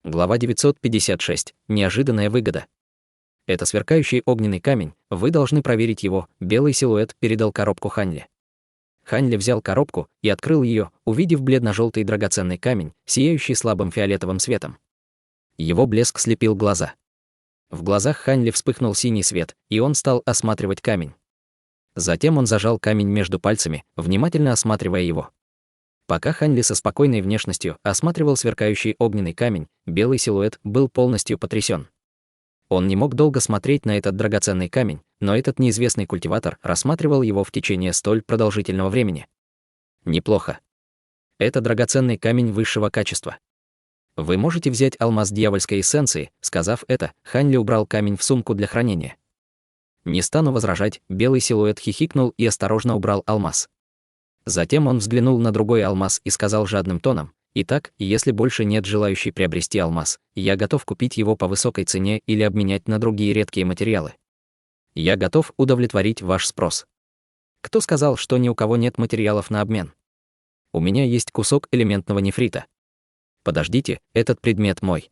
Глава 956. Неожиданная выгода. Это сверкающий огненный камень, вы должны проверить его, белый силуэт передал коробку Ханьле. Ханьле взял коробку и открыл ее, увидев бледно-желтый драгоценный камень, сияющий слабым фиолетовым светом. Его блеск слепил глаза. В глазах Ханьле вспыхнул синий свет, и он стал осматривать камень. Затем он зажал камень между пальцами, внимательно осматривая его. Пока Ханьле со спокойной внешностью осматривал сверкающий огненный камень, белый силуэт был полностью потрясен. Он не мог долго смотреть на этот драгоценный камень, но этот неизвестный культиватор рассматривал его в течение столь продолжительного времени. Неплохо. Это драгоценный камень высшего качества. Вы можете взять алмаз дьявольской эссенции. Сказав это, Ханьле убрал камень в сумку для хранения. Не стану возражать, белый силуэт хихикнул и осторожно убрал алмаз. Затем он взглянул на другой алмаз и сказал жадным тоном: «Итак, если больше нет желающей приобрести алмаз, я готов купить его по высокой цене или обменять на другие редкие материалы. Я готов удовлетворить ваш спрос». Кто сказал, что ни у кого нет материалов на обмен? У меня есть кусок элементного нефрита. Подождите, этот предмет мой.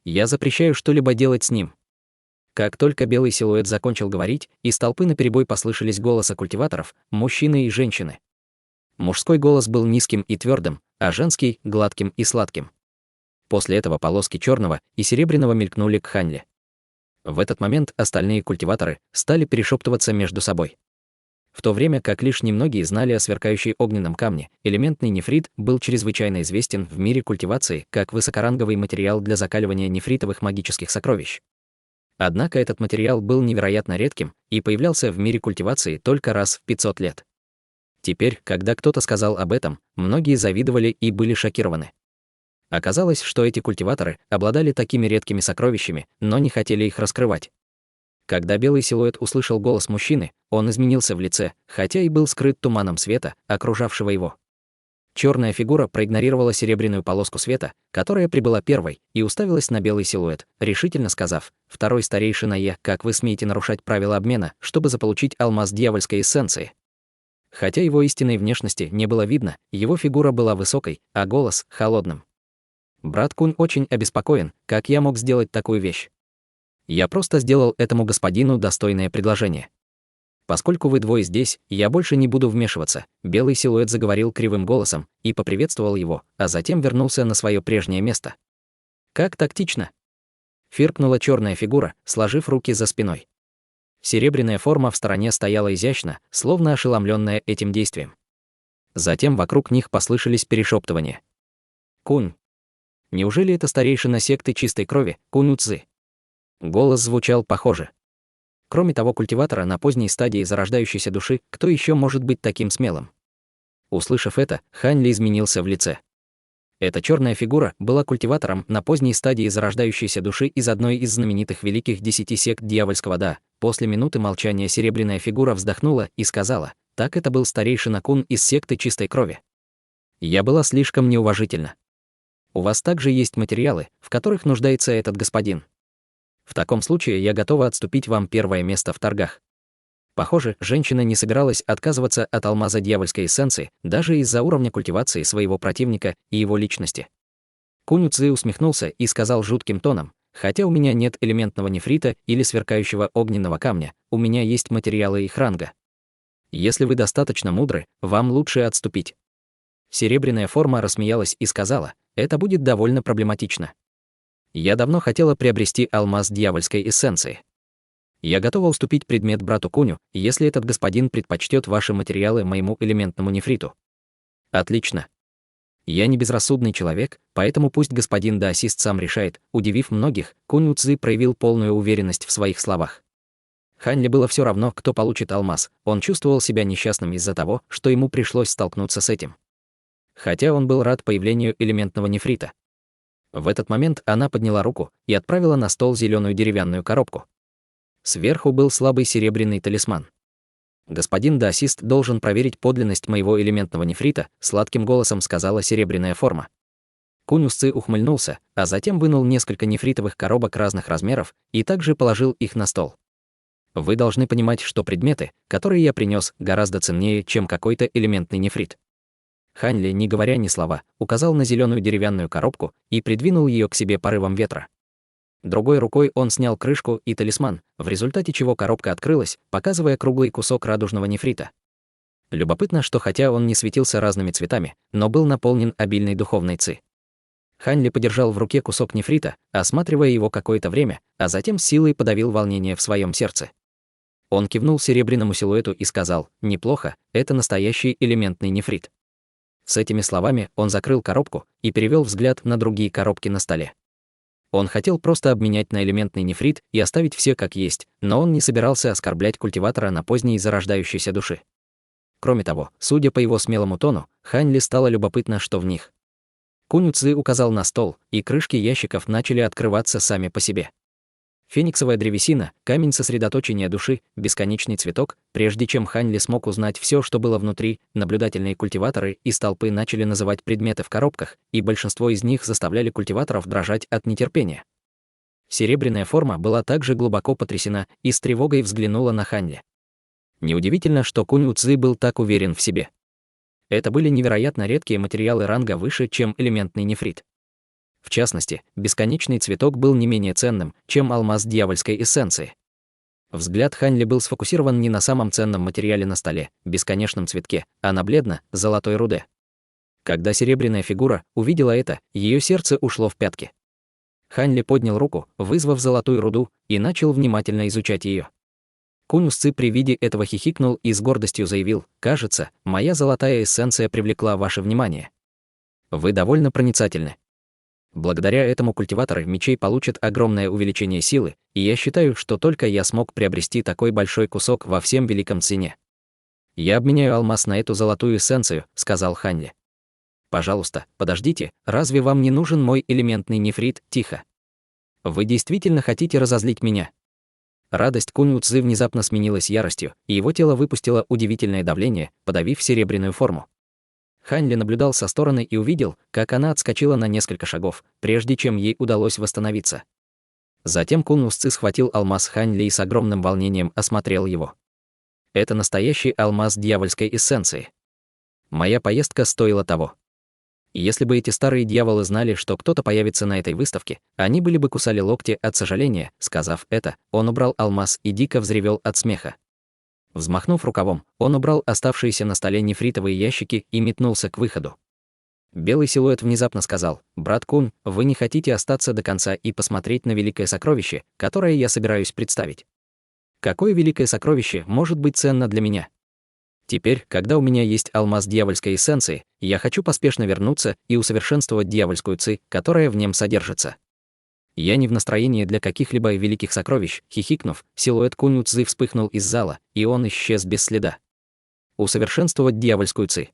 Я запрещаю что-либо делать с ним. Как только белый силуэт закончил говорить, из толпы наперебой послышались голоса культиваторов, мужчины и женщины. Мужской голос был низким и твердым, а женский — гладким и сладким. После этого полоски черного и серебряного мелькнули к Ханьле. В этот момент остальные культиваторы стали перешептываться между собой. В то время как лишь немногие знали о сверкающей огненном камне, элементный нефрит был чрезвычайно известен в мире культивации как высокоранговый материал для закаливания нефритовых магических сокровищ. Однако этот материал был невероятно редким и появлялся в мире культивации только раз в 500 лет. Теперь, когда кто-то сказал об этом, многие завидовали и были шокированы. Оказалось, что эти культиваторы обладали такими редкими сокровищами, но не хотели их раскрывать. Когда белый силуэт услышал голос мужчины, он изменился в лице, хотя и был скрыт туманом света, окружавшего его. Черная фигура проигнорировала серебряную полоску света, которая прибыла первой, и уставилась на белый силуэт, решительно сказав: «Второй старейшина я, как вы смеете нарушать правила обмена, чтобы заполучить алмаз дьявольской эссенции?» Хотя его истинной внешности не было видно, его фигура была высокой, а голос — холодным. «Брат Кунь очень обеспокоен, как я мог сделать такую вещь. Я просто сделал этому господину достойное предложение. Поскольку вы двое здесь, я больше не буду вмешиваться». Белый силуэт заговорил кривым голосом и поприветствовал его, а затем вернулся на свое прежнее место. «Как тактично!» — фыркнула черная фигура, сложив руки за спиной. Серебряная форма в стороне стояла изящно, словно ошеломленная этим действием. Затем вокруг них послышались перешептывания. «Кунь! Неужели это старейшина секты чистой крови, Кунь Уцзы?» Голос звучал похоже. Кроме того культиватора на поздней стадии зарождающейся души, кто еще может быть таким смелым? Услышав это, Ханьле изменился в лице. Эта черная фигура была культиватором на поздней стадии зарождающейся души из одной из знаменитых великих 10 сект дьявольского Да. После минуты молчания серебряная фигура вздохнула и сказала: «Так это был старейшина Кун из секты чистой крови. Я была слишком неуважительна. У вас также есть материалы, в которых нуждается этот господин. В таком случае я готова отступить вам первое место в торгах». Похоже, женщина не собиралась отказываться от алмаза дьявольской эссенции даже из-за уровня культивации своего противника и его личности. Кунь Уцзы усмехнулся и сказал жутким тоном: «Хотя у меня нет элементного нефрита или сверкающего огненного камня, у меня есть материалы их ранга. Если вы достаточно мудры, вам лучше отступить». Серебряная форма рассмеялась и сказала: «Это будет довольно проблематично. Я давно хотела приобрести алмаз дьявольской эссенции. Я готова уступить предмет брату Куню, если этот господин предпочтет ваши материалы моему элементному нефриту». «Отлично. Я не безрассудный человек, поэтому пусть господин Даосист сам решает». Удивив многих, Кунь Уцзы проявил полную уверенность в своих словах. Ханьле было все равно, кто получит алмаз, он чувствовал себя несчастным из-за того, что ему пришлось столкнуться с этим. Хотя он был рад появлению элементного нефрита. В этот момент она подняла руку и отправила на стол зеленую деревянную коробку. Сверху был слабый серебряный талисман. «Господин Даосист должен проверить подлинность моего элементного нефрита», — сладким голосом сказала серебряная форма. Кунь Уцзы ухмыльнулся, а затем вынул несколько нефритовых коробок разных размеров и также положил их на стол. «Вы должны понимать, что предметы, которые я принес, гораздо ценнее, чем какой-то элементный нефрит. Ханьли, не говоря ни слова, указал на зеленую деревянную коробку и придвинул ее к себе порывом ветра. Другой рукой он снял крышку и талисман, в результате чего коробка открылась, показывая круглый кусок радужного нефрита. Любопытно, что хотя он не светился разными цветами, но был наполнен обильной духовной ци. Ханьли подержал в руке кусок нефрита, осматривая его какое-то время, а затем с силой подавил волнение в своем сердце. Он кивнул серебряному силуэту и сказал: «Неплохо, это настоящий элементный нефрит». С этими словами он закрыл коробку и перевел взгляд на другие коробки на столе. Он хотел просто обменять на элементный нефрит и оставить все как есть, но он не собирался оскорблять культиватора на поздней зарождающейся души. Кроме того, судя по его смелому тону, Ханьли стало любопытно, что в них. Кунь Цзы указал на стол, и крышки ящиков начали открываться сами по себе. Фениксовая древесина, камень сосредоточения души, бесконечный цветок. Прежде чем Ханьли смог узнать все, что было внутри, наблюдательные культиваторы из толпы начали называть предметы в коробках, и большинство из них заставляли культиваторов дрожать от нетерпения. Серебряная форма была также глубоко потрясена и с тревогой взглянула на Ханьли. Неудивительно, что Кунь Цзы был так уверен в себе. Это были невероятно редкие материалы ранга выше, чем элементный нефрит. В частности, бесконечный цветок был не менее ценным, чем алмаз дьявольской эссенции. Взгляд Ханьли был сфокусирован не на самом ценном материале на столе, бесконечном цветке, а на бледно-золотой руде. Когда серебряная фигура увидела это, ее сердце ушло в пятки. Ханьли поднял руку, вызвав золотую руду, и начал внимательно изучать ее. Кунь Цзы при виде этого хихикнул и с гордостью заявил: «Кажется, моя золотая эссенция привлекла ваше внимание. Вы довольно проницательны. Благодаря этому культиваторы мечей получат огромное увеличение силы, и я считаю, что только я смог приобрести такой большой кусок во всем великом цене. Я обменяю алмаз на эту золотую эссенцию», — сказал Ханьли. «Пожалуйста, подождите, разве вам не нужен мой элементный нефрит?» «Тихо. Вы действительно хотите разозлить меня?» Радость Кунь Цзы внезапно сменилась яростью, и его тело выпустило удивительное давление, подавив серебряную форму. Ханьли наблюдал со стороны и увидел, как она отскочила на несколько шагов, прежде чем ей удалось восстановиться. Затем Кунь Цзы схватил алмаз Ханьли и с огромным волнением осмотрел его. Это настоящий алмаз дьявольской эссенции. Моя поездка стоила того. Если бы эти старые дьяволы знали, что кто-то появится на этой выставке, они были бы кусали локти от сожаления. Сказав это, он убрал алмаз и дико взревел от смеха. Взмахнув рукавом, он убрал оставшиеся на столе нефритовые ящики и метнулся к выходу. Белый силуэт внезапно сказал: «Брат Кунь, вы не хотите остаться до конца и посмотреть на великое сокровище, которое я собираюсь представить? Какое великое сокровище может быть ценно для меня? Теперь, когда у меня есть алмаз дьявольской эссенции, я хочу поспешно вернуться и усовершенствовать дьявольскую ци, которая в нем содержится. Я не в настроении для каких-либо великих сокровищ». Хихикнув, силуэт Кунь Цзы вспыхнул из зала, и он исчез без следа. Усовершенствовать дьявольскую ци.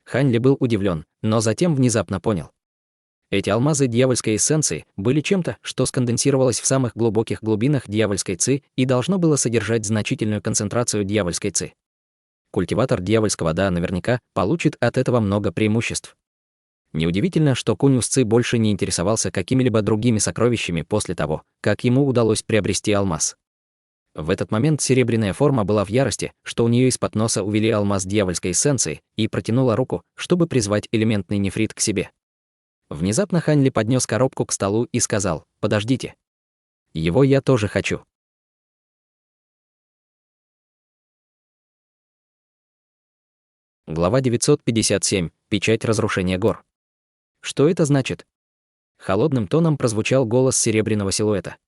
Ханьли был удивлен, но затем внезапно понял. Эти алмазы дьявольской эссенции были чем-то, что сконденсировалось в самых глубоких глубинах дьявольской ци и должно было содержать значительную концентрацию дьявольской ци. Культиватор дьявольского Да наверняка получит от этого много преимуществ. Неудивительно, что Кунь Цзы больше не интересовался какими-либо другими сокровищами после того, как ему удалось приобрести алмаз. В этот момент серебряная форма была в ярости, что у нее из-под носа увели алмаз дьявольской эссенции, и протянула руку, чтобы призвать элементный нефрит к себе. Внезапно Ханьли поднес коробку к столу и сказал: «Подождите. Его я тоже хочу». Глава 957. Печать разрушения гор. Что это значит? Холодным тоном прозвучал голос серебряного силуэта.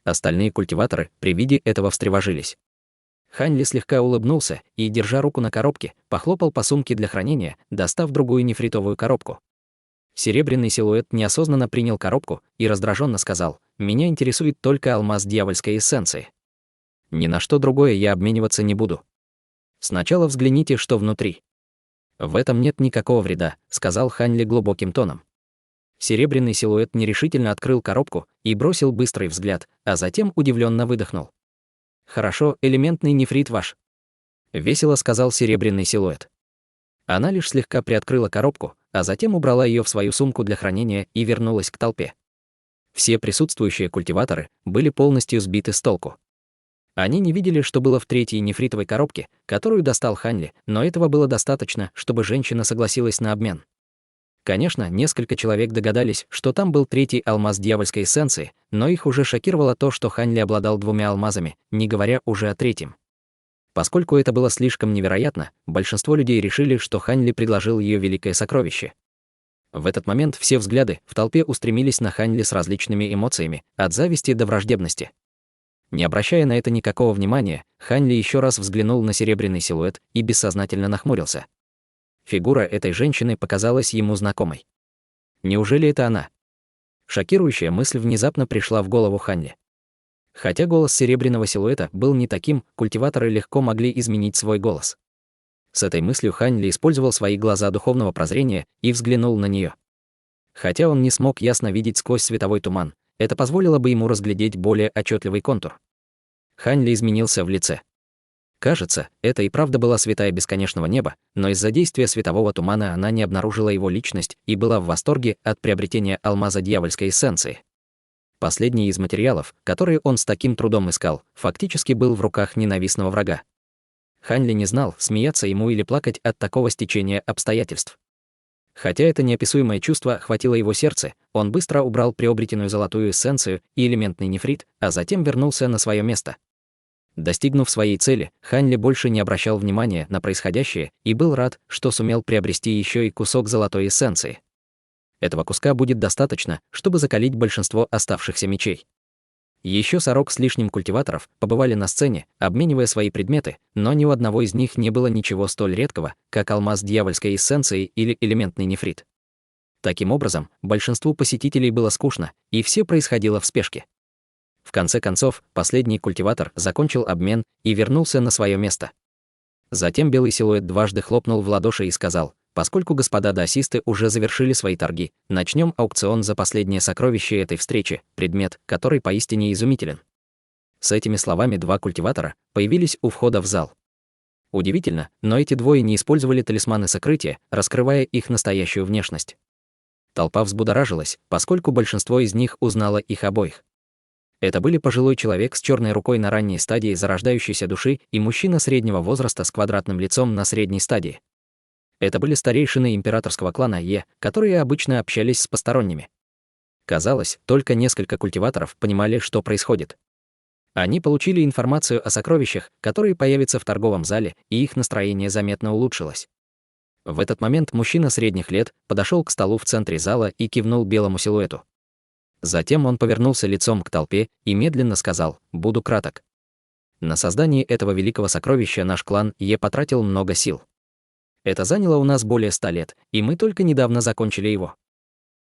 Остальные культиваторы при виде этого встревожились. Ханьли слегка улыбнулся и, держа руку на коробке, похлопал по сумке для хранения, достав другую нефритовую коробку. Серебряный силуэт неосознанно принял коробку и раздраженно сказал: «Меня интересует только алмаз дьявольской эссенции. Ни на что другое я обмениваться не буду. Сначала взгляните, что внутри». «В этом нет никакого вреда», — сказал Ханьли глубоким тоном. Серебряный силуэт нерешительно открыл коробку и бросил быстрый взгляд, а затем удивленно выдохнул. «Хорошо, элементный нефрит ваш», — весело сказал серебряный силуэт. Она лишь слегка приоткрыла коробку, а затем убрала ее в свою сумку для хранения и вернулась к толпе. Все присутствующие культиваторы были полностью сбиты с толку. Они не видели, что было в третьей нефритовой коробке, которую достал Ханли, но этого было достаточно, чтобы женщина согласилась на обмен. Конечно, несколько человек догадались, что там был третий алмаз дьявольской эссенции, но их уже шокировало то, что Ханли обладал двумя алмазами, не говоря уже о третьем. Поскольку это было слишком невероятно, большинство людей решили, что Ханли предложил ее великое сокровище. В этот момент все взгляды в толпе устремились на Ханли с различными эмоциями, от зависти до враждебности. Не обращая на это никакого внимания, Ханли еще раз взглянул на серебряный силуэт и бессознательно нахмурился. Фигура этой женщины показалась ему знакомой. Неужели это она? Шокирующая мысль внезапно пришла в голову Ханли. Хотя голос серебряного силуэта был не таким, культиваторы легко могли изменить свой голос. С этой мыслью Ханли использовал свои глаза духовного прозрения и взглянул на нее. Хотя он не смог ясно видеть сквозь световой туман, это позволило бы ему разглядеть более отчетливый контур. Ханли изменился в лице. Кажется, это и правда была святая бесконечного неба, но из-за действия светового тумана она не обнаружила его личность и была в восторге от приобретения алмаза дьявольской эссенции. Последний из материалов, которые он с таким трудом искал, фактически был в руках ненавистного врага. Ханли не знал, смеяться ему или плакать от такого стечения обстоятельств. Хотя это неописуемое чувство охватило его сердце, он быстро убрал приобретенную золотую эссенцию и элементный нефрит, а затем вернулся на свое место. Достигнув своей цели, Ханли больше не обращал внимания на происходящее и был рад, что сумел приобрести еще и кусок золотой эссенции. Этого куска будет достаточно, чтобы закалить большинство оставшихся мечей. Еще 40 с лишним культиваторов побывали на сцене, обменивая свои предметы, но ни у одного из них не было ничего столь редкого, как алмаз дьявольской эссенции или элементный нефрит. Таким образом, большинству посетителей было скучно, и все происходило в спешке. В конце концов, последний культиватор закончил обмен и вернулся на свое место. Затем белый силуэт дважды хлопнул в ладоши и сказал: «Поскольку господа даосисты уже завершили свои торги, начнем аукцион за последнее сокровище этой встречи, предмет, который поистине изумителен». С этими словами два культиватора появились у входа в зал. Удивительно, но эти двое не использовали талисманы сокрытия, раскрывая их настоящую внешность. Толпа взбудоражилась, поскольку большинство из них узнало их обоих. Это были пожилой человек с черной рукой на ранней стадии зарождающейся души и мужчина среднего возраста с квадратным лицом на средней стадии. Это были старейшины императорского клана Е, которые обычно общались с посторонними. Казалось, только несколько культиваторов понимали, что происходит. Они получили информацию о сокровищах, которые появятся в торговом зале, и их настроение заметно улучшилось. В этот момент мужчина средних лет подошел к столу в центре зала и кивнул белому силуэту. Затем он повернулся лицом к толпе и медленно сказал: «Буду краток. На создание этого великого сокровища наш клан Е потратил много сил. Это заняло у нас более 100 лет, и мы только недавно закончили его.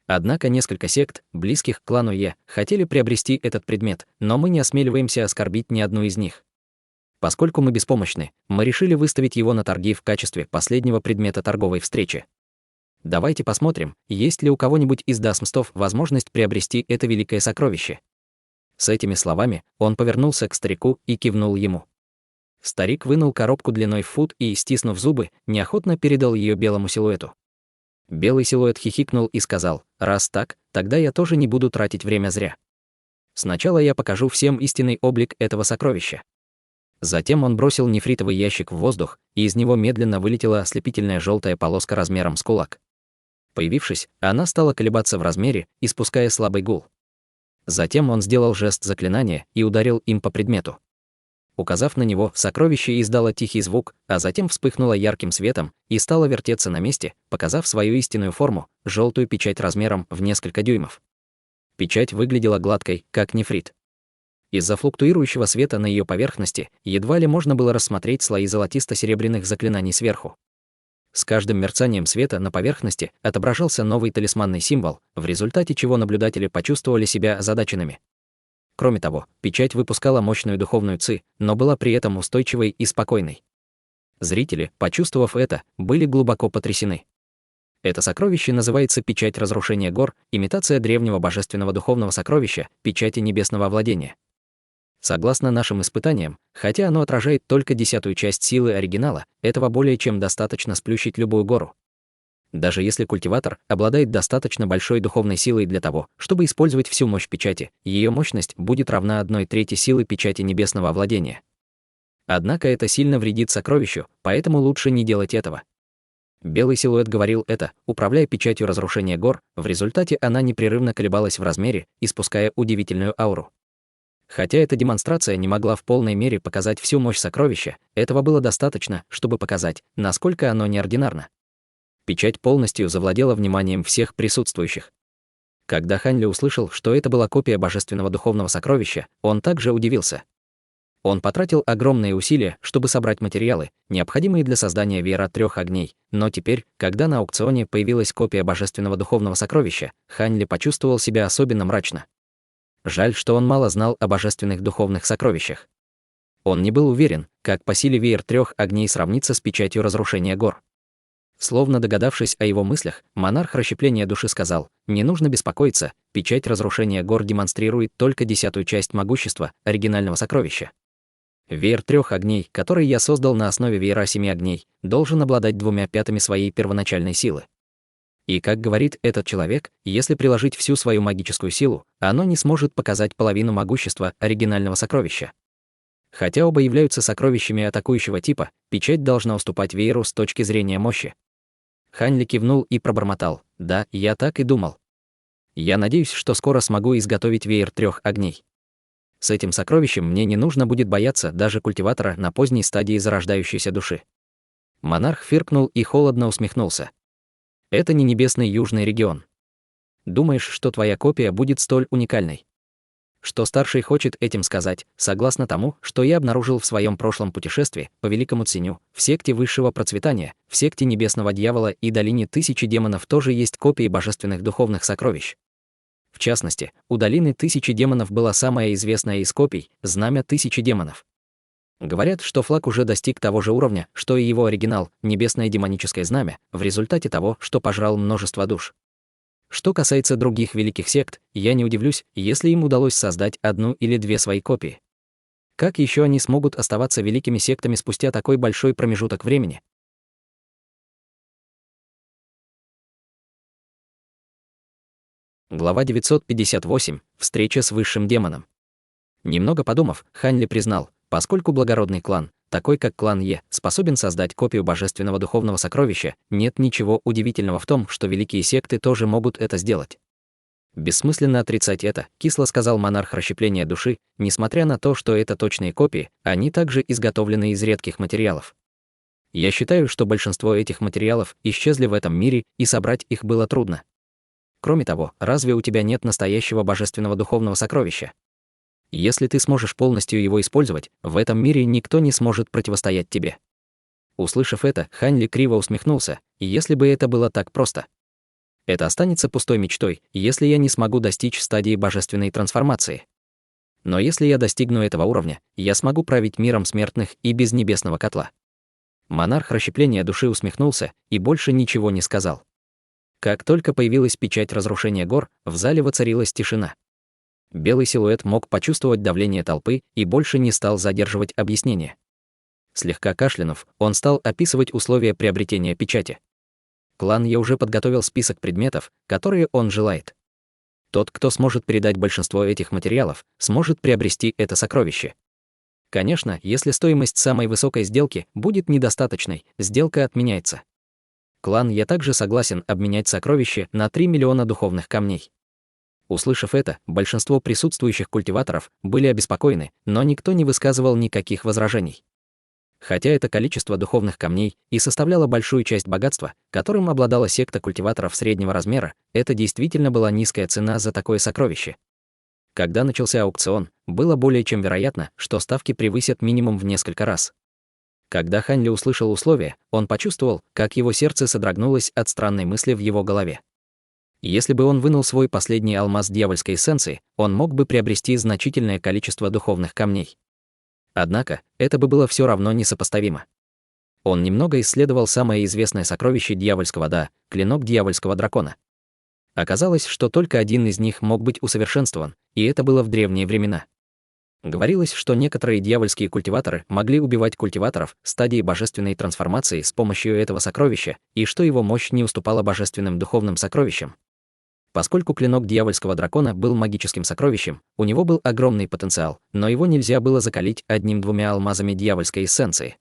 Однако несколько сект, близких к клану Е, хотели приобрести этот предмет, но мы не осмеливаемся оскорбить ни одну из них. Поскольку мы беспомощны, мы решили выставить его на торги в качестве последнего предмета торговой встречи. Давайте посмотрим, есть ли у кого-нибудь из даосмстов возможность приобрести это великое сокровище». С этими словами он повернулся к старику и кивнул ему. Старик вынул коробку длиной в фут и, стиснув зубы, неохотно передал ее белому силуэту. Белый силуэт хихикнул и сказал: «Раз так, тогда я тоже не буду тратить время зря. Сначала я покажу всем истинный облик этого сокровища». Затем он бросил нефритовый ящик в воздух, и из него медленно вылетела ослепительная желтая полоска размером с кулак. Появившись, она стала колебаться в размере, испуская слабый гул. Затем он сделал жест заклинания и ударил им по предмету. Указав на него, сокровище издало тихий звук, а затем вспыхнуло ярким светом и стало вертеться на месте, показав свою истинную форму, желтую печать размером в несколько дюймов. Печать выглядела гладкой, как нефрит. Из-за флуктуирующего света на ее поверхности едва ли можно было рассмотреть слои золотисто-серебряных заклинаний сверху. С каждым мерцанием света на поверхности отображался новый талисманный символ, в результате чего наблюдатели почувствовали себя озадаченными. Кроме того, печать выпускала мощную духовную ци, но была при этом устойчивой и спокойной. Зрители, почувствовав это, были глубоко потрясены. Это сокровище называется печать разрушения гор, имитация древнего божественного духовного сокровища, печати небесного овладения. Согласно нашим испытаниям, хотя оно отражает только 10-ю часть силы оригинала, этого более чем достаточно сплющить любую гору. Даже если культиватор обладает достаточно большой духовной силой для того, чтобы использовать всю мощь печати, ее мощность будет равна 1/3 силы печати небесного овладения. Однако это сильно вредит сокровищу, поэтому лучше не делать этого. Белый силуэт говорил это, управляя печатью разрушения гор, в результате она непрерывно колебалась в размере, испуская удивительную ауру. Хотя эта демонстрация не могла в полной мере показать всю мощь сокровища, этого было достаточно, чтобы показать, насколько оно неординарно. Печать полностью завладела вниманием всех присутствующих. Когда Ханьли услышал, что это была копия божественного духовного сокровища, он также удивился. Он потратил огромные усилия, чтобы собрать материалы, необходимые для создания веера 3 огней, но теперь, когда на аукционе появилась копия божественного духовного сокровища, Ханьли почувствовал себя особенно мрачно. Жаль, что он мало знал о божественных духовных сокровищах. Он не был уверен, как по силе веер 3 огней сравнится с печатью разрушения гор. Словно догадавшись о его мыслях, монарх расщепления души сказал: «Не нужно беспокоиться, печать разрушения гор демонстрирует только 10-ю часть могущества оригинального сокровища. Веер 3 огней, который я создал на основе веера 7 огней, должен обладать 2/5 своей первоначальной силы. И, как говорит этот человек, если приложить всю свою магическую силу, оно не сможет показать половину могущества оригинального сокровища. Хотя оба являются сокровищами атакующего типа, печать должна уступать вееру с точки зрения мощи». Ханьли кивнул и пробормотал: «Да, я так и думал. Я надеюсь, что скоро смогу изготовить веер 3 огней. С этим сокровищем мне не нужно будет бояться даже культиватора на поздней стадии зарождающейся души». Монарх фыркнул и холодно усмехнулся. «Это не небесный южный регион. Думаешь, что твоя копия будет столь уникальной? Что старший хочет этим сказать, согласно тому, что я обнаружил в своем прошлом путешествии по Великому Циню, в секте высшего процветания, в секте небесного дьявола и долине тысячи демонов тоже есть копии божественных духовных сокровищ. В частности, у долины тысячи демонов была самая известная из копий — знамя тысячи демонов. Говорят, что флаг уже достиг того же уровня, что и его оригинал, небесное демоническое знамя, в результате того, что пожрал множество душ. Что касается других великих сект, я не удивлюсь, если им удалось создать 1 или 2 свои копии. Как еще они смогут оставаться великими сектами спустя такой большой промежуток времени? Глава 958. Встреча с высшим демоном. Немного подумав, Ханьли признал, поскольку благородный клан, такой как клан Е, способен создать копию божественного духовного сокровища, нет ничего удивительного в том, что великие секты тоже могут это сделать. Бессмысленно отрицать это, кисло сказал монарх расщепления души, несмотря на то, что это точные копии, они также изготовлены из редких материалов. Я считаю, что большинство этих материалов исчезли в этом мире, и собрать их было трудно. Кроме того, разве у тебя нет настоящего божественного духовного сокровища? Если ты сможешь полностью его использовать, в этом мире никто не сможет противостоять тебе». Услышав это, Ханьли криво усмехнулся: «И если бы это было так просто? Это останется пустой мечтой, если я не смогу достичь стадии божественной трансформации. Но если я достигну этого уровня, я смогу править миром смертных и без небесного котла». Монарх расщепления души усмехнулся и больше ничего не сказал. Как только появилась печать разрушения гор, в зале воцарилась тишина. Белый силуэт мог почувствовать давление толпы и больше не стал задерживать объяснения. Слегка кашлянув, он стал описывать условия приобретения печати. Клан Е уже подготовил список предметов, которые он желает. Тот, кто сможет передать большинство этих материалов, сможет приобрести это сокровище. Конечно, если стоимость самой высокой сделки будет недостаточной, сделка отменяется. Клан Е также согласен обменять сокровище на 3 миллиона духовных камней. Услышав это, большинство присутствующих культиваторов были обеспокоены, но никто не высказывал никаких возражений. Хотя это количество духовных камней и составляло большую часть богатства, которым обладала секта культиваторов среднего размера, это действительно была низкая цена за такое сокровище. Когда начался аукцион, было более чем вероятно, что ставки превысят минимум в несколько раз. Когда Ханьли услышал условия, он почувствовал, как его сердце содрогнулось от странной мысли в его голове. Если бы он вынул свой последний алмаз дьявольской эссенции, он мог бы приобрести значительное количество духовных камней. Однако, это бы было все равно несопоставимо. Он немного исследовал самое известное сокровище дьявольского Да — клинок дьявольского дракона. Оказалось, что только один из них мог быть усовершенствован, и это было в древние времена. Говорилось, что некоторые дьявольские культиваторы могли убивать культиваторов стадии божественной трансформации с помощью этого сокровища, и что его мощь не уступала божественным духовным сокровищам. Поскольку клинок дьявольского дракона был магическим сокровищем, у него был огромный потенциал, но его нельзя было закалить одним-двумя алмазами дьявольской эссенции.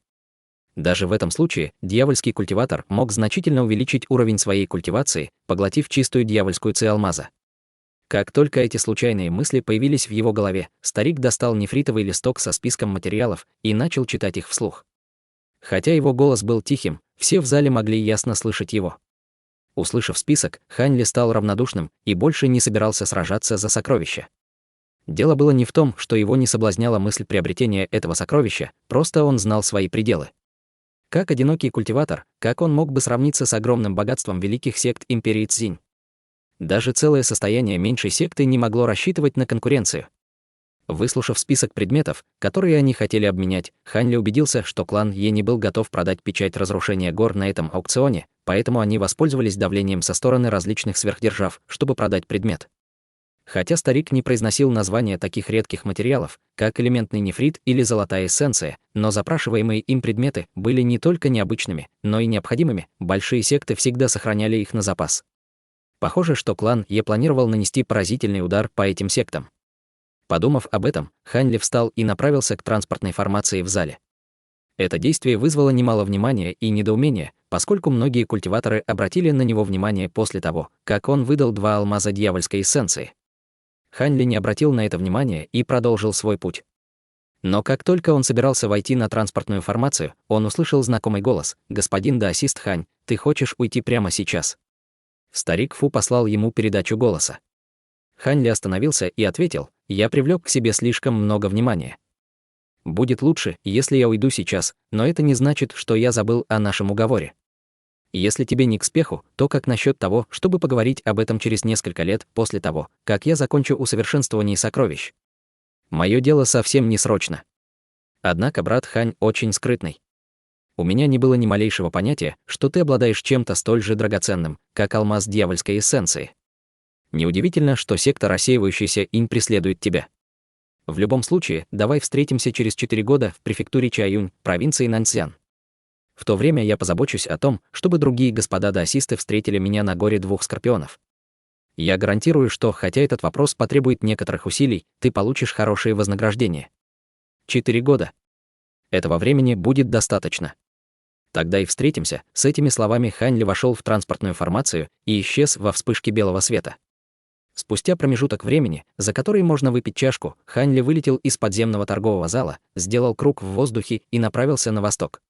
Даже в этом случае дьявольский культиватор мог значительно увеличить уровень своей культивации, поглотив чистую дьявольскую ци алмаза. Как только эти случайные мысли появились в его голове, старик достал нефритовый листок со списком материалов и начал читать их вслух. Хотя его голос был тихим, все в зале могли ясно слышать его. Услышав список, Хань Ли стал равнодушным и больше не собирался сражаться за сокровище. Дело было не в том, что его не соблазняла мысль приобретения этого сокровища, просто он знал свои пределы. Как одинокий культиватор, как он мог бы сравниться с огромным богатством великих сект империи Цзинь? Даже целое состояние меньшей секты не могло рассчитывать на конкуренцию. Выслушав список предметов, которые они хотели обменять, Хань Ли убедился, что клан Е не был готов продать печать разрушения гор на этом аукционе, поэтому они воспользовались давлением со стороны различных сверхдержав, чтобы продать предмет. Хотя старик не произносил названия таких редких материалов, как элементный нефрит или золотая эссенция, но запрашиваемые им предметы были не только необычными, но и необходимыми, большие секты всегда сохраняли их на запас. Похоже, что клан Е планировал нанести поразительный удар по этим сектам. Подумав об этом, Хань Ли встал и направился к транспортной формации в зале. Это действие вызвало немало внимания и недоумения, поскольку многие культиваторы обратили на него внимание после того, как он выдал 2 алмаза дьявольской эссенции. Хань Ли не обратил на это внимания и продолжил свой путь. Но как только он собирался войти на транспортную формацию, он услышал знакомый голос: «Господин даосист Хань, ты хочешь уйти прямо сейчас?» Старик Фу послал ему передачу голоса. Хань Ли остановился и ответил: «Я привлек к себе слишком много внимания. Будет лучше, если я уйду сейчас, но это не значит, что я забыл о нашем уговоре. Если тебе не к спеху, то как насчет того, чтобы поговорить об этом через несколько лет после того, как я закончу усовершенствование сокровищ? Мое дело совсем не срочно». Однако брат Хань очень скрытный. У меня не было ни малейшего понятия, что ты обладаешь чем-то столь же драгоценным, как алмаз дьявольской эссенции. Неудивительно, что секта рассеивающаяся инь преследует тебя. В любом случае, давай встретимся через 4 года в префектуре Чаюнь, провинции Наньцзян. В то время я позабочусь о том, чтобы другие господа даосисты встретили меня на горе 2 скорпионов. Я гарантирую, что, хотя этот вопрос потребует некоторых усилий, ты получишь хорошее вознаграждение. 4 года. Этого времени будет достаточно. Тогда и встретимся. С этими словами Хань Ли вошел в транспортную формацию и исчез во вспышке белого света. Спустя промежуток времени, за который можно выпить чашку, Хань Ли вылетел из подземного торгового зала, сделал круг в воздухе и направился на восток.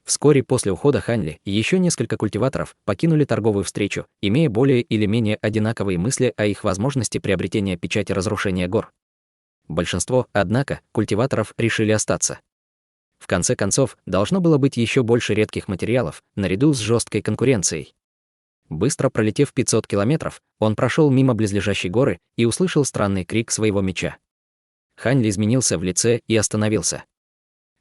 Вскоре после ухода Хань Ли еще несколько культиваторов покинули торговую встречу, имея более или менее одинаковые мысли о их возможности приобретения печати разрушения гор. Большинство, однако, культиваторов решили остаться. В конце концов, должно было быть еще больше редких материалов, наряду с жесткой конкуренцией. Быстро пролетев 500 километров, он прошел мимо близлежащей горы и услышал странный крик своего меча. Хань Ли изменился в лице и остановился.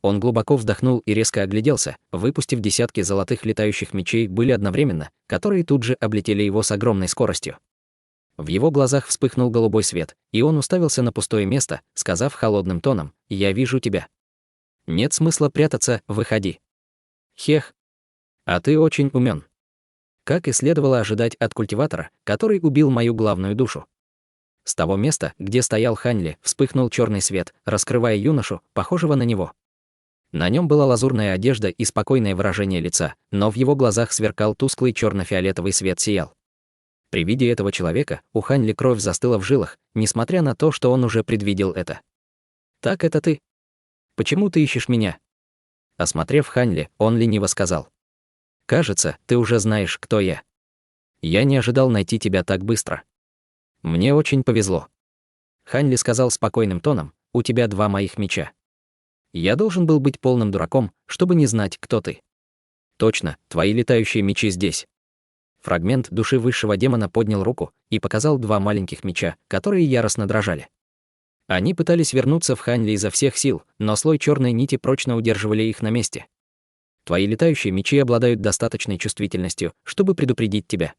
Он глубоко вздохнул и резко огляделся, выпустив десятки золотых летающих мечей были одновременно, которые тут же облетели его с огромной скоростью. В его глазах вспыхнул голубой свет, и он уставился на пустое место, сказав холодным тоном: «Я вижу тебя. Нет смысла прятаться, выходи». «Хех. А ты очень умён». Как и следовало ожидать от культиватора, который убил мою главную душу. С того места, где стоял Хань Ли, вспыхнул черный свет, раскрывая юношу, похожего на него. На нем была лазурная одежда и спокойное выражение лица, но в его глазах сверкал тусклый черно-фиолетовый свет сиял. При виде этого человека у Хань Ли кровь застыла в жилах, несмотря на то, что он уже предвидел это. «Так это ты? Почему ты ищешь меня?» Осмотрев Хань Ли, он лениво сказал: «Кажется, ты уже знаешь, кто я. Я не ожидал найти тебя так быстро. Мне очень повезло». Хань Ли сказал спокойным тоном: «У тебя 2 моих меча. Я должен был быть полным дураком, чтобы не знать, кто ты. Точно, твои летающие мечи здесь». Фрагмент души высшего демона поднял руку и показал 2 маленьких меча, которые яростно дрожали. Они пытались вернуться в Хань Ли изо всех сил, но слой черной нити прочно удерживали их на месте. «Твои летающие мечи обладают достаточной чувствительностью, чтобы предупредить тебя».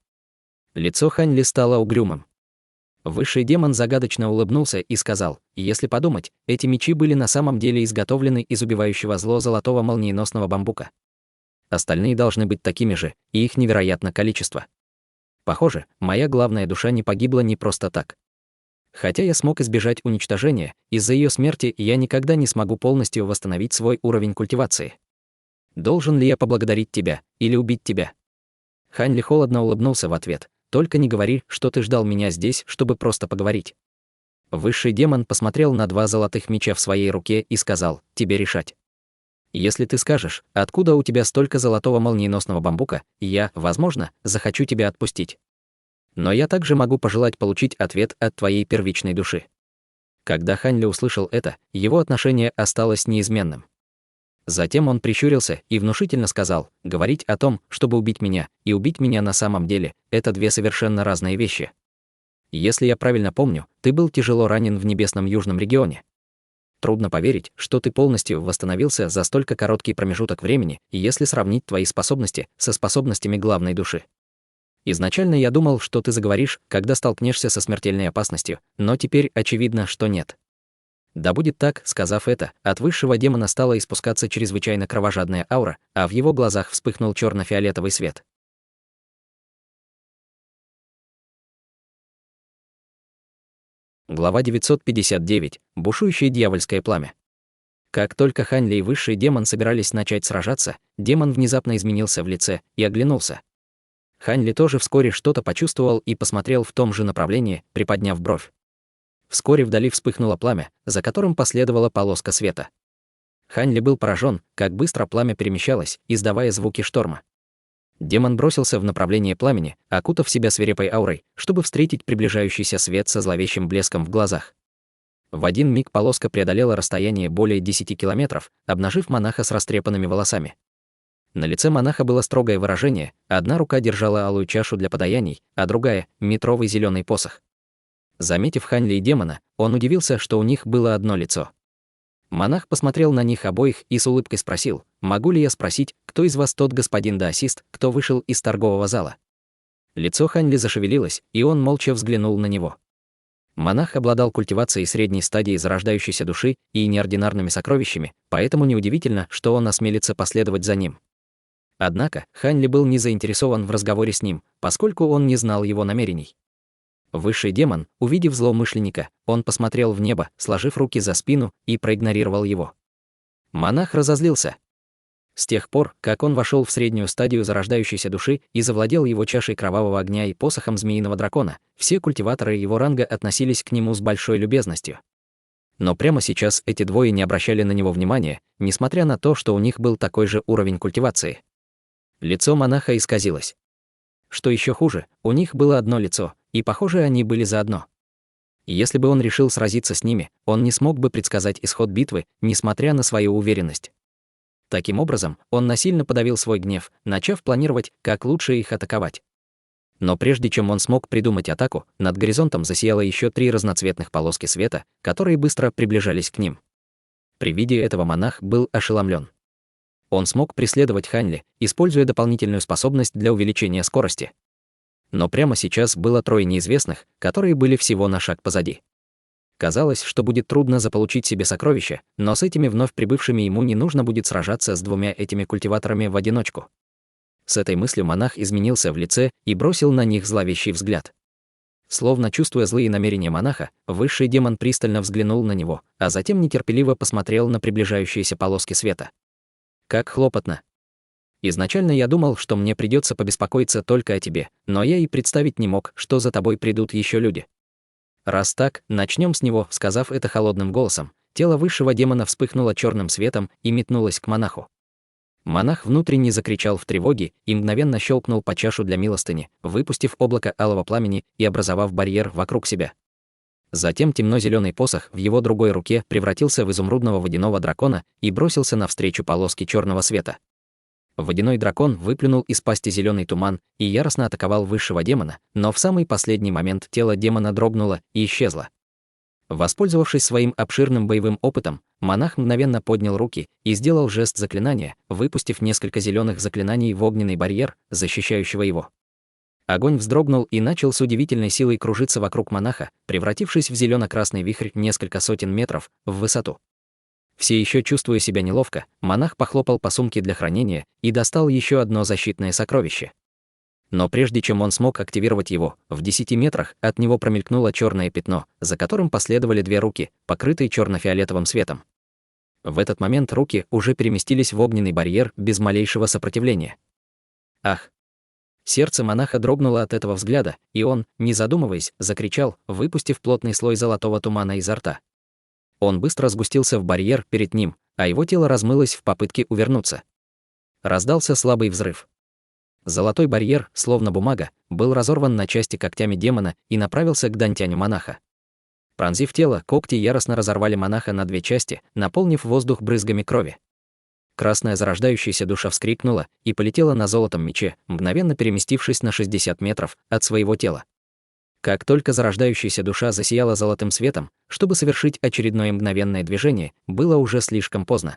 Лицо Хань Ли стало угрюмым. Высший демон загадочно улыбнулся и сказал: «Если подумать, эти мечи были на самом деле изготовлены из убивающего зло золотого молниеносного бамбука. Остальные должны быть такими же, и их невероятно количество. Похоже, моя главная душа не погибла не просто так. Хотя я смог избежать уничтожения, из-за ее смерти я никогда не смогу полностью восстановить свой уровень культивации. Должен ли я поблагодарить тебя или убить тебя?» Хань Ли холодно улыбнулся в ответ: «Только не говори, что ты ждал меня здесь, чтобы просто поговорить». Высший демон посмотрел на 2 золотых меча в своей руке и сказал: «Тебе решать. Если ты скажешь, откуда у тебя столько золотого молниеносного бамбука, я, возможно, захочу тебя отпустить. Но я также могу пожелать получить ответ от твоей первичной души». Когда Хань Ли услышал это, его отношение осталось неизменным. Затем он прищурился и внушительно сказал: «Говорить о том, чтобы убить меня, и убить меня на самом деле — это 2 совершенно разные вещи. Если я правильно помню, ты был тяжело ранен в небесном южном регионе. Трудно поверить, что ты полностью восстановился за столь короткий промежуток времени, если сравнить твои способности со способностями главной души. Изначально я думал, что ты заговоришь, когда столкнешься со смертельной опасностью, но теперь очевидно, что нет». Да будет так. Сказав это, от высшего демона стала испускаться чрезвычайно кровожадная аура, а в его глазах вспыхнул черно-фиолетовый свет. Глава 959. Бушующее дьявольское пламя. Как только Хань Ли и высший демон собирались начать сражаться, демон внезапно изменился в лице и оглянулся. Хань Ли тоже вскоре что-то почувствовал и посмотрел в том же направлении, приподняв бровь. Вскоре вдали вспыхнуло пламя, за которым последовала полоска света. Хань Ли был поражен, как быстро пламя перемещалось, издавая звуки шторма. Демон бросился в направлении пламени, окутав себя свирепой аурой, чтобы встретить приближающийся свет со зловещим блеском в глазах. В один миг полоска преодолела расстояние более 10 километров, обнажив монаха с растрепанными волосами. На лице монаха было строгое выражение, одна рука держала алую чашу для подаяний, а другая — метровый зеленый посох. Заметив Хань Ли и демона, он удивился, что у них было одно лицо. Монах посмотрел на них обоих и с улыбкой спросил: «Могу ли я спросить, кто из вас тот господин даосист, кто вышел из торгового зала?» Лицо Хань Ли зашевелилось, и он молча взглянул на него. Монах обладал культивацией средней стадии зарождающейся души и неординарными сокровищами, поэтому неудивительно, что он осмелится последовать за ним. Однако Хань Ли был не заинтересован в разговоре с ним, поскольку он не знал его намерений. Высший демон, увидев злоумышленника, он посмотрел в небо, сложив руки за спину, и проигнорировал его. Монах разозлился. С тех пор, как он вошел в среднюю стадию зарождающейся души и завладел его чашей кровавого огня и посохом змеиного дракона, все культиваторы его ранга относились к нему с большой любезностью. Но прямо сейчас эти двое не обращали на него внимания, несмотря на то, что у них был такой же уровень культивации. Лицо монаха исказилось. Что еще хуже, у них было одно лицо, и, похоже, они были заодно. Если бы он решил сразиться с ними, он не смог бы предсказать исход битвы, несмотря на свою уверенность. Таким образом, он насильно подавил свой гнев, начав планировать, как лучше их атаковать. Но прежде чем он смог придумать атаку, над горизонтом засияло еще 3 разноцветных полоски света, которые быстро приближались к ним. При виде этого монах был ошеломлен. Он смог преследовать Хань Ли, используя дополнительную способность для увеличения скорости. Но прямо сейчас было 3 неизвестных, которые были всего на шаг позади. Казалось, что будет трудно заполучить себе сокровища, но с этими вновь прибывшими ему не нужно будет сражаться с 2 этими культиваторами в одиночку. С этой мыслью монах изменился в лице и бросил на них зловещий взгляд. Словно чувствуя злые намерения монаха, высший демон пристально взглянул на него, а затем нетерпеливо посмотрел на приближающиеся полоски света. «Как хлопотно. Изначально я думал, что мне придется побеспокоиться только о тебе, но я и представить не мог, что за тобой придут еще люди. Раз так, начнем с него». Сказав это холодным голосом, тело высшего демона вспыхнуло черным светом и метнулось к монаху. Монах внутренне закричал в тревоге и мгновенно щелкнул по чашу для милостыни, выпустив облако алого пламени и образовав барьер вокруг себя. Затем темно-зеленый посох в его другой руке превратился в изумрудного водяного дракона и бросился навстречу полоске черного света. Водяной дракон выплюнул из пасти зеленый туман и яростно атаковал высшего демона, но в самый последний момент тело демона дрогнуло и исчезло. Воспользовавшись своим обширным боевым опытом, монах мгновенно поднял руки и сделал жест заклинания, выпустив несколько зеленых заклинаний в огненный барьер, защищающего его. Огонь вздрогнул и начал с удивительной силой кружиться вокруг монаха, превратившись в зелено-красный вихрь несколько сотен метров в высоту. Все еще чувствуя себя неловко, монах похлопал по сумке для хранения и достал еще одно защитное сокровище. Но прежде чем он смог активировать его, в 10 метрах от него промелькнуло черное пятно, за которым последовали две руки, покрытые черно-фиолетовым светом. В этот момент руки уже переместились в огненный барьер без малейшего сопротивления. Ах! Сердце монаха дрогнуло от этого взгляда, и он, не задумываясь, закричал, выпустив плотный слой золотого тумана изо рта. Он быстро сгустился в барьер перед ним, а его тело размылось в попытке увернуться. Раздался слабый взрыв. Золотой барьер, словно бумага, был разорван на части когтями демона и направился к дантяню монаха. Пронзив тело, когти яростно разорвали монаха на две части, наполнив воздух брызгами крови. Красная зарождающаяся душа вскрикнула и полетела на золотом мече, мгновенно переместившись на 60 метров от своего тела. Как только зарождающаяся душа засияла золотым светом, чтобы совершить очередное мгновенное движение, было уже слишком поздно.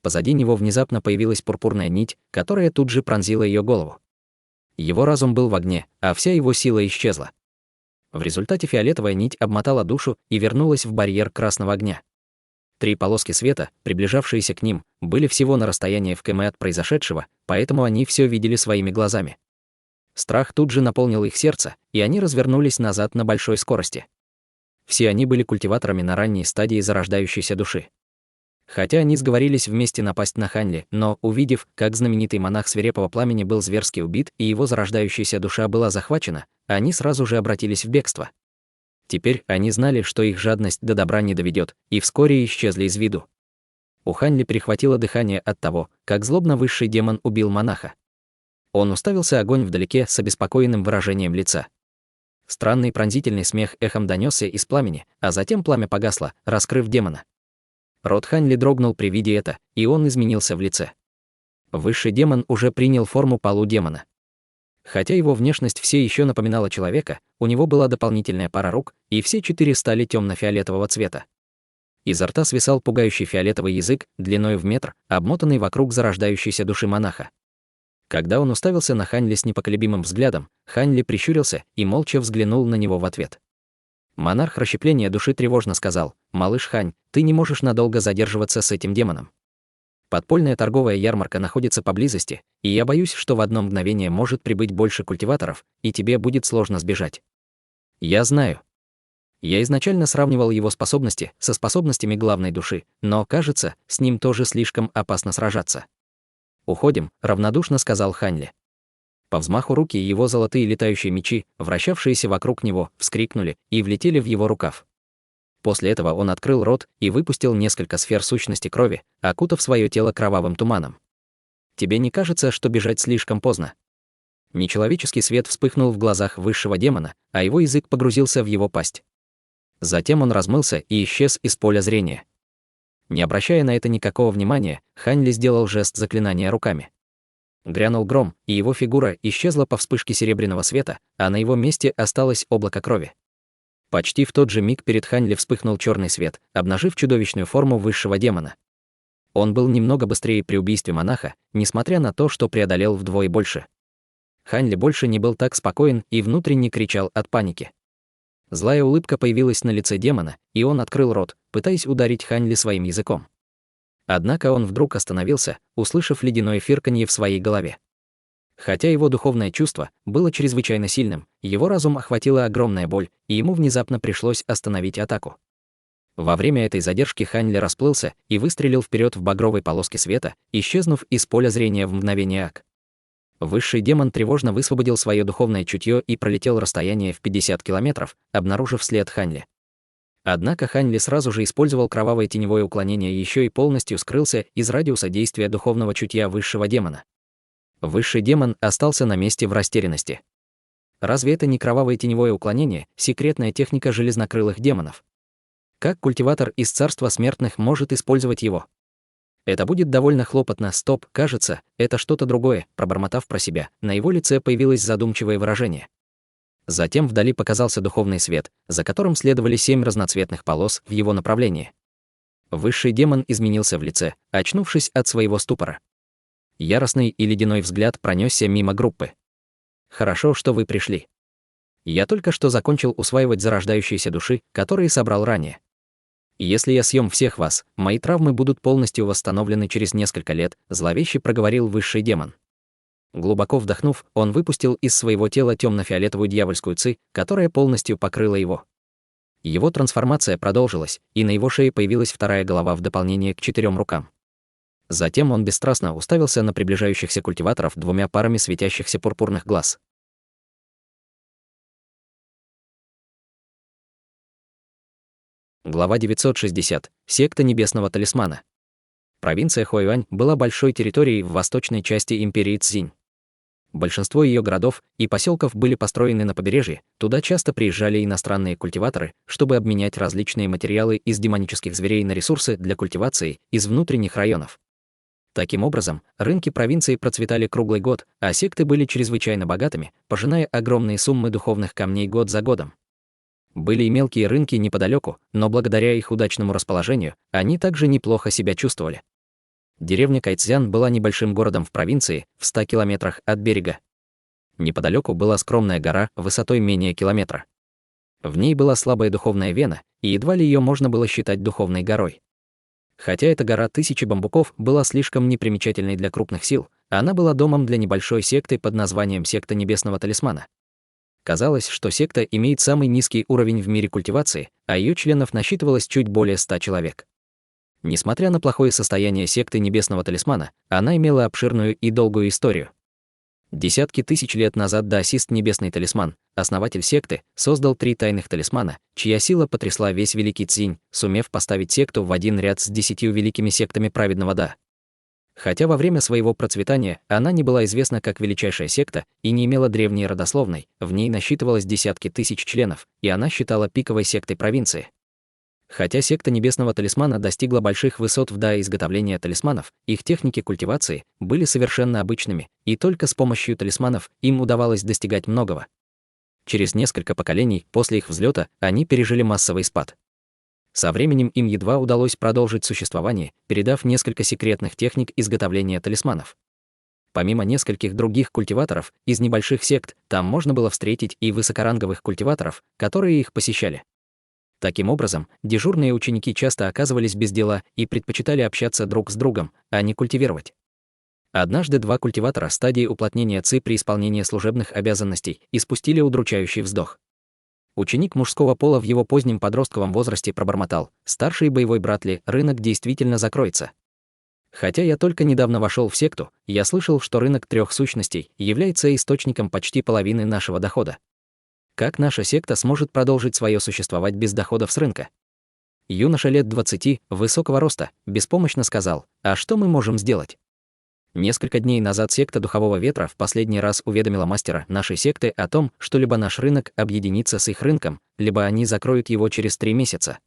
Позади него внезапно появилась пурпурная нить, которая тут же пронзила ее голову. Его разум был в огне, а вся его сила исчезла. В результате фиолетовая нить обмотала душу и вернулась в барьер красного огня. 3 полоски света, приближавшиеся к ним, были всего на расстоянии в км от произошедшего, поэтому они все видели своими глазами. Страх тут же наполнил их сердце, и они развернулись назад на большой скорости. Все они были культиваторами на ранней стадии зарождающейся души. Хотя они сговорились вместе напасть на Ханьли, но, увидев, как знаменитый монах свирепого пламени был зверски убит и его зарождающаяся душа была захвачена, они сразу же обратились в бегство. Теперь они знали, что их жадность до добра не доведет, и вскоре исчезли из виду. У Ханьли перехватило дыхание от того, как злобно высший демон убил монаха. Он уставился огонь вдалеке с обеспокоенным выражением лица. Странный пронзительный смех эхом донесся из пламени, а затем пламя погасло, раскрыв демона. Рот Ханьли дрогнул при виде это, и он изменился в лице. Высший демон уже принял форму полудемона. Хотя его внешность все еще напоминала человека, у него была дополнительная пара рук, и все 4 стали темно-фиолетового цвета. Изо рта свисал пугающий фиолетовый язык, длиной в метр, обмотанный вокруг зарождающейся души монаха. Когда он уставился на Ханьли с непоколебимым взглядом, Ханьли прищурился и молча взглянул на него в ответ. Монарх расщепления души тревожно сказал: «Малыш Хань, ты не можешь надолго задерживаться с этим демоном. Подпольная торговая ярмарка находится поблизости, и я боюсь, что в одно мгновение может прибыть больше культиваторов, и тебе будет сложно сбежать». «Я знаю. Я изначально сравнивал его способности со способностями главной души, но, кажется, с ним тоже слишком опасно сражаться». «Уходим», — равнодушно сказал Ханьли. По взмаху руки его золотые летающие мечи, вращавшиеся вокруг него, вскрикнули и влетели в его рукав. После этого он открыл рот и выпустил несколько сфер сущности крови, окутав свое тело кровавым туманом. «Тебе не кажется, что бежать слишком поздно?» Нечеловеческий свет вспыхнул в глазах высшего демона, а его язык погрузился в его пасть. Затем он размылся и исчез из поля зрения. Не обращая на это никакого внимания, Ханьли сделал жест заклинания руками. Грянул гром, и его фигура исчезла по вспышке серебряного света, а на его месте осталось облако крови. Почти в тот же миг перед Ханьли вспыхнул черный свет, обнажив чудовищную форму высшего демона. Он был немного быстрее при убийстве монаха, несмотря на то, что преодолел вдвое больше. Ханьли больше не был так спокоен и внутренне кричал от паники. Злая улыбка появилась на лице демона, и он открыл рот, пытаясь ударить Ханьли своим языком. Однако он вдруг остановился, услышав ледяное фырканье в своей голове. Хотя его духовное чувство было чрезвычайно сильным, его разум охватила огромная боль, и ему внезапно пришлось остановить атаку. Во время этой задержки Ханьли расплылся и выстрелил вперед в багровой полоске света, исчезнув из поля зрения в мгновение ока. Высший демон тревожно высвободил свое духовное чутье и пролетел расстояние в 50 километров, обнаружив след Ханьли. Однако Ханьли сразу же использовал кровавое теневое уклонение еще и полностью скрылся из радиуса действия духовного чутья высшего демона. Высший демон остался на месте в растерянности. Разве это не кровавое теневое уклонение, секретная техника железнокрылых демонов? Как культиватор из царства смертных может использовать его? Это будет довольно хлопотно. Стоп, кажется, это что-то другое, пробормотав про себя, на его лице появилось задумчивое выражение. Затем вдали показался духовный свет, за которым следовали 7 разноцветных полос в его направлении. Высший демон изменился в лице, очнувшись от своего ступора. Яростный и ледяной взгляд пронесся мимо группы. Хорошо, что вы пришли. Я только что закончил усваивать зарождающиеся души, которые собрал ранее. Если я съем всех вас, мои травмы будут полностью восстановлены через несколько лет, зловеще проговорил высший демон. Глубоко вдохнув, он выпустил из своего тела темно-фиолетовую дьявольскую ци, которая полностью покрыла его. Его трансформация продолжилась, и на его шее появилась вторая голова в дополнение к 4 рукам. Затем он бесстрастно уставился на приближающихся культиваторов двумя парами светящихся пурпурных глаз. Глава 960. Секта Небесного Талисмана. Провинция Хуайюань была большой территорией в восточной части империи Цзинь. Большинство ее городов и поселков были построены на побережье, туда часто приезжали иностранные культиваторы, чтобы обменять различные материалы из демонических зверей на ресурсы для культивации из внутренних районов. Таким образом, рынки провинции процветали круглый год, а секты были чрезвычайно богатыми, пожиная огромные суммы духовных камней год за годом. Были и мелкие рынки неподалеку, но благодаря их удачному расположению, они также неплохо себя чувствовали. Деревня Кайцзян была небольшим городом в провинции, в 100 километрах от берега. Неподалеку была скромная гора высотой менее километра. В ней была слабая духовная вена, и едва ли ее можно было считать духовной горой. Хотя эта гора Тысячи Бамбуков была слишком непримечательной для крупных сил, она была домом для небольшой секты под названием Секта Небесного Талисмана. Казалось, что секта имеет самый низкий уровень в мире культивации, а ее членов насчитывалось чуть более 100 человек. Несмотря на плохое состояние секты Небесного Талисмана, она имела обширную и долгую историю. Десятки тысяч лет назад даосист Небесный Талисман, основатель секты, создал 3 тайных талисмана, чья сила потрясла весь Великий Цзинь, сумев поставить секту в один ряд с 10 великими сектами праведного Да. Хотя во время своего процветания она не была известна как величайшая секта и не имела древней родословной, в ней насчитывалось десятки тысяч членов, и она считала пиковой сектой провинции. Хотя секта Небесного Талисмана достигла больших высот в изготовления талисманов, их техники культивации были совершенно обычными, и только с помощью талисманов им удавалось достигать многого. Через несколько поколений после их взлета они пережили массовый спад. Со временем им едва удалось продолжить существование, передав несколько секретных техник изготовления талисманов. Помимо нескольких других культиваторов из небольших сект, там можно было встретить и высокоранговых культиваторов, которые их посещали. Таким образом, дежурные ученики часто оказывались без дела и предпочитали общаться друг с другом, а не культивировать. Однажды 2 культиватора стадии уплотнения ци при исполнении служебных обязанностей испустили удручающий вздох. Ученик мужского пола в его позднем подростковом возрасте пробормотал: «Старший боевой брат Ли, рынок действительно закроется». Хотя я только недавно вошел в секту, я слышал, что рынок 3 сущностей является источником почти половины нашего дохода. Как наша секта сможет продолжить свое существовать без доходов с рынка? Юноша лет 20, высокого роста, беспомощно сказал: «А что мы можем сделать?» Несколько дней назад секта Духового Ветра в последний раз уведомила мастера нашей секты о том, что либо наш рынок объединится с их рынком, либо они закроют его через 3 месяца.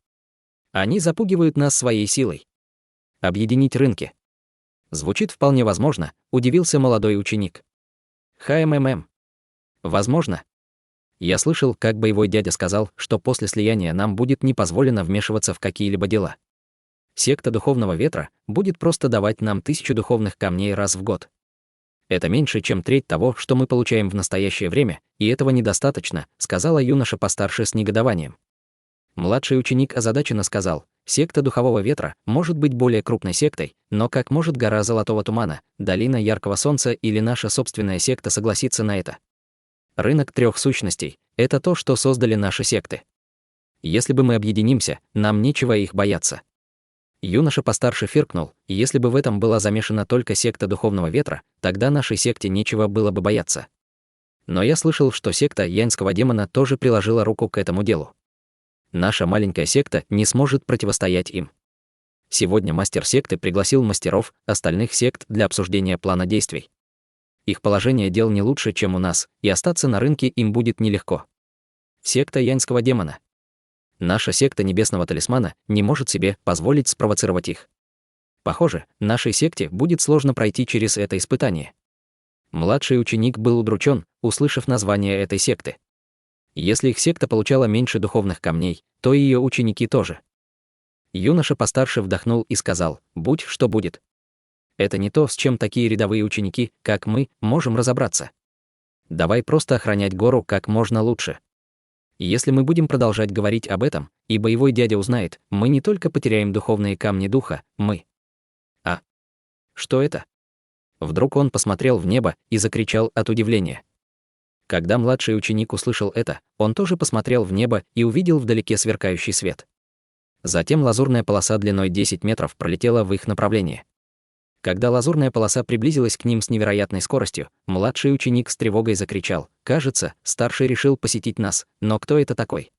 Они запугивают нас своей силой. Объединить рынки. Звучит вполне возможно, удивился молодой ученик. Возможно. Я слышал, как боевой дядя сказал, что после слияния нам будет не позволено вмешиваться в какие-либо дела. Секта Духовного Ветра будет просто давать нам 1000 духовных камней раз в год. Это меньше, чем треть того, что мы получаем в настоящее время, и этого недостаточно, сказала юноша постарше с негодованием. Младший ученик озадаченно сказал: секта Духового Ветра может быть более крупной сектой, но как может гора Золотого Тумана, долина Яркого Солнца или наша собственная секта согласиться на это? Рынок 3 сущностей — это то, что создали наши секты. Если бы мы объединимся, нам нечего их бояться. Юноша постарше фыркнул: если бы в этом была замешана только секта Духовного Ветра, тогда нашей секте нечего было бы бояться. Но я слышал, что секта Яньского демона тоже приложила руку к этому делу. Наша маленькая секта не сможет противостоять им. Сегодня мастер секты пригласил мастеров остальных сект для обсуждения плана действий. Их положение дел не лучше, чем у нас, и остаться на рынке им будет нелегко. Секта Яньского демона. Наша секта Небесного Талисмана не может себе позволить спровоцировать их. Похоже, нашей секте будет сложно пройти через это испытание. Младший ученик был удручен, услышав название этой секты. Если их секта получала меньше духовных камней, то и ее ученики тоже. Юноша постарше вдохнул и сказал: «Будь что будет. Это не то, с чем такие рядовые ученики, как мы, можем разобраться. Давай просто охранять гору как можно лучше. Если мы будем продолжать говорить об этом, и боевой дядя узнает, мы не только потеряем духовные камни духа, мы... А что это? Вдруг он посмотрел в небо и закричал от удивления. Когда младший ученик услышал это, он тоже посмотрел в небо и увидел вдалеке сверкающий свет. Затем лазурная полоса длиной 10 метров пролетела в их направлении. Когда лазурная полоса приблизилась к ним с невероятной скоростью, младший ученик с тревогой закричал: «Кажется, старший решил посетить нас, но кто это такой?»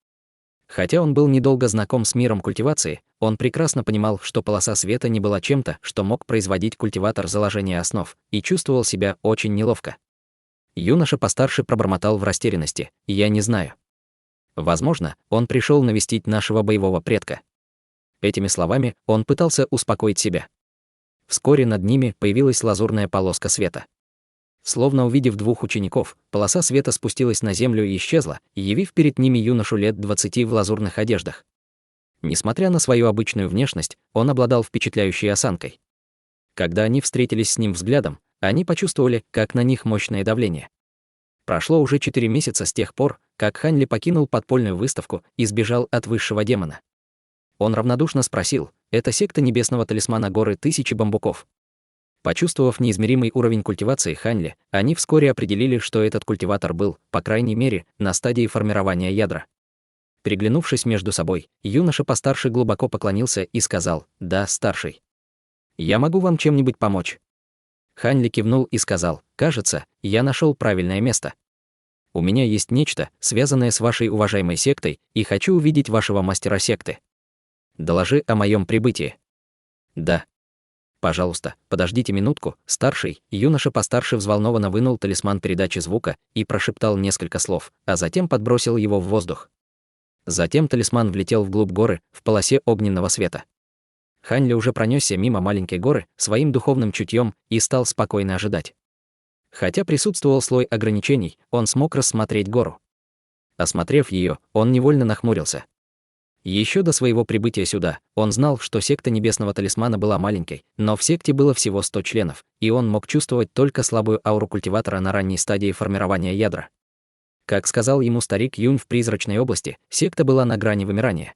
Хотя он был недолго знаком с миром культивации, он прекрасно понимал, что полоса света не была чем-то, что мог производить культиватор заложения основ, и чувствовал себя очень неловко. Юноша постарше пробормотал в растерянности: «Я не знаю. Возможно, он пришел навестить нашего боевого предка». Этими словами он пытался успокоить себя. Вскоре над ними появилась лазурная полоска света. Словно увидев двух учеников, полоса света спустилась на землю и исчезла, явив перед ними юношу лет 20 в лазурных одеждах. Несмотря на свою обычную внешность, он обладал впечатляющей осанкой. Когда они встретились с ним взглядом, они почувствовали, как на них мощное давление. Прошло уже 4 месяца с тех пор, как Ханьли покинул подпольную выставку и сбежал от высшего демона. Он равнодушно спросил: «Это секта небесного талисмана горы Тысячи Бамбуков?» Почувствовав неизмеримый уровень культивации Ханьли, они вскоре определили, что этот культиватор был, по крайней мере, на стадии формирования ядра. Переглянувшись между собой, юноша постарше глубоко поклонился и сказал: «Да, старший. Я могу вам чем-нибудь помочь?» Ханьли кивнул и сказал: «Кажется, я нашел правильное место. У меня есть нечто, связанное с вашей уважаемой сектой, и хочу увидеть вашего мастера секты. Доложи о моем прибытии». «Да. Пожалуйста, подождите минутку, старший». Юноша постарше взволнованно вынул талисман передачи звука и прошептал несколько слов, а затем подбросил его в воздух. Затем талисман влетел вглубь горы, в полосе огненного света. Ханьли уже пронесся мимо маленькой горы своим духовным чутьем и стал спокойно ожидать. Хотя присутствовал слой ограничений, он смог рассмотреть гору. Осмотрев ее, он невольно нахмурился. Еще до своего прибытия сюда, он знал, что секта Небесного Талисмана была маленькой, но в секте было всего 100 членов, и он мог чувствовать только слабую ауру культиватора на ранней стадии формирования ядра. Как сказал ему старик Юнь в Призрачной области, секта была на грани вымирания.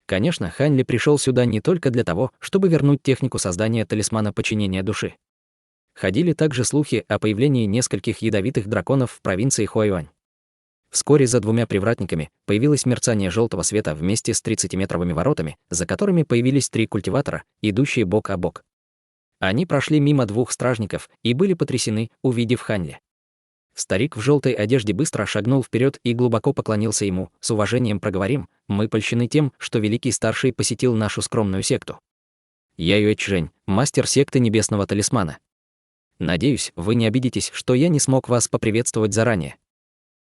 Конечно, Ханьли пришел сюда не только для того, чтобы вернуть технику создания талисмана подчинения души. Ходили также слухи о появлении нескольких ядовитых драконов в провинции Хуайюань. Вскоре за двумя привратниками появилось мерцание желтого света вместе с 30-метровыми воротами, за которыми появились 3 культиватора, идущие бок о бок. Они прошли мимо 2 стражников и были потрясены, увидев Ханьли. Старик в желтой одежде быстро шагнул вперед и глубоко поклонился ему, с уважением проговорим: «Мы польщены тем, что великий старший посетил нашу скромную секту. Я Юэчжэнь, мастер секты Небесного Талисмана. Надеюсь, вы не обидитесь, что я не смог вас поприветствовать заранее».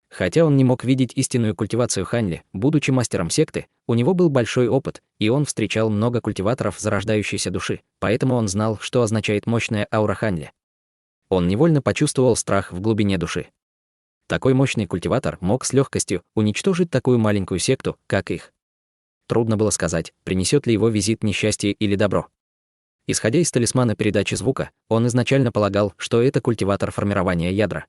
Хотя он не мог видеть истинную культивацию Ханьли, будучи мастером секты, у него был большой опыт, и он встречал много культиваторов зарождающейся души, поэтому он знал, что означает мощная аура Ханьли. Он невольно почувствовал страх в глубине души. Такой мощный культиватор мог с легкостью уничтожить такую маленькую секту, как их. Трудно было сказать, принесет ли его визит несчастье или добро. Исходя из талисмана передачи звука, он изначально полагал, что это культиватор формирования ядра.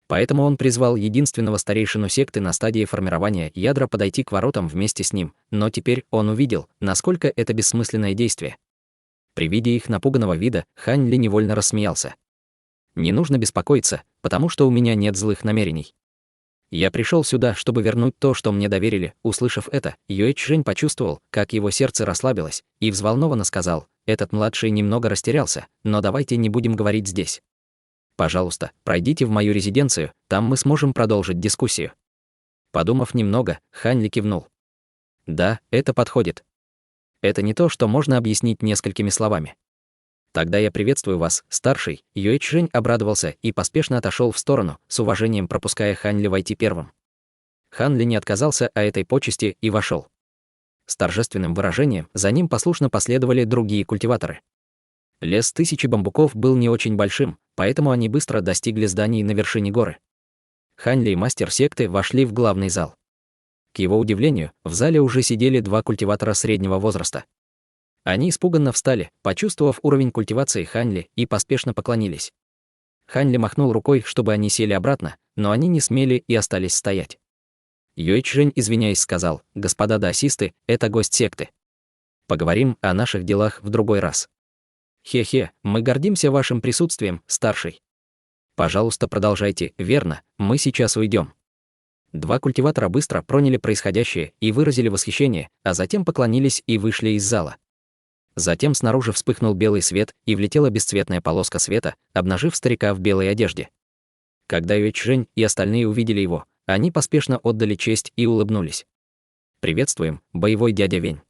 Поэтому он призвал единственного старейшину секты на стадии формирования ядра подойти к воротам вместе с ним, но теперь он увидел, насколько это бессмысленное действие. При виде их напуганного вида Ханьли невольно рассмеялся. «Не нужно беспокоиться, потому что у меня нет злых намерений. Я пришел сюда, чтобы вернуть то, что мне доверили». Услышав это, Юэчжэнь почувствовал, как его сердце расслабилось, и взволнованно сказал: «Этот младший немного растерялся, но давайте не будем говорить здесь. Пожалуйста, пройдите в мою резиденцию, там мы сможем продолжить дискуссию». Подумав немного, Ханьли кивнул. «Да, это подходит. Это не то, что можно объяснить несколькими словами. Тогда я приветствую вас, старший». Юэчжэнь обрадовался и поспешно отошел в сторону, с уважением пропуская Ханьли войти первым. Ханьли не отказался от этой почести и вошел. С торжественным выражением за ним послушно последовали другие культиваторы. Лес Тысячи Бамбуков был не очень большим, поэтому они быстро достигли зданий на вершине горы. Ханьли и мастер секты вошли в главный зал. К его удивлению, в зале уже сидели 2 культиватора среднего возраста. Они испуганно встали, почувствовав уровень культивации Ханьли, и поспешно поклонились. Хань Ли махнул рукой, чтобы они сели обратно, но они не смели и остались стоять. Юэчжэнь, извиняясь, сказал: «Господа даосисты, это гость секты. Поговорим о наших делах в другой раз». «Хе-хе, мы гордимся вашим присутствием, старший». «Пожалуйста, продолжайте, верно, мы сейчас уйдем». Два культиватора быстро проняли происходящее и выразили восхищение, а затем поклонились и вышли из зала. Затем снаружи вспыхнул белый свет, и влетела бесцветная полоска света, обнажив старика в белой одежде. Когда Юэчжэнь и остальные увидели его, они поспешно отдали честь и улыбнулись. «Приветствуем, боевой дядя Вень».